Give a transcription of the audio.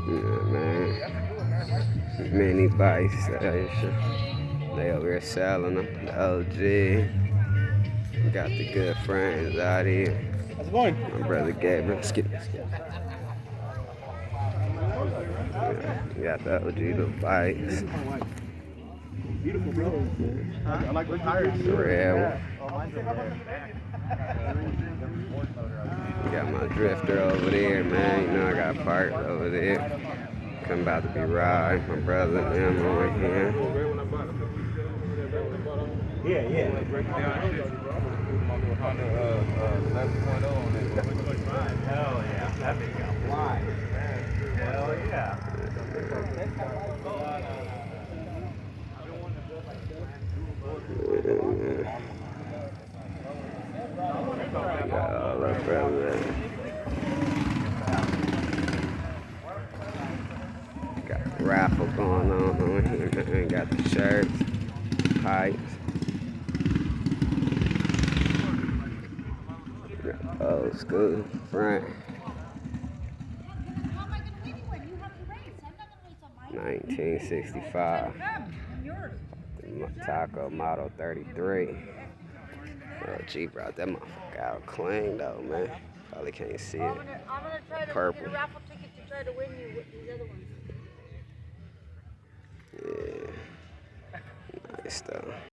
Yeah, man. Mini bike station. They over here selling them. The OG. Got the good friends out here. How's it going? My brother Gabriel. Skip. Yeah, got the OG the bikes. Beautiful, bro. I like the tires. The red one. Oh, mine's over there. Got my drifter over there, man. You know I got parked over there. Come about to be riding. My brother and them over here. Yeah, yeah. Hell yeah. That thing's gonna fly. Hell yeah. Got all that brother. Got the raffle going on over here, man. Got the shirts, pipes. Old school front. 1965. Taco Model 33. Oh, G brought that motherfucker out clean though, man. Probably can't see it. I'm gonna try to Purple. get a raffle ticket to try to win you with these other ones. Yeah. Nice though.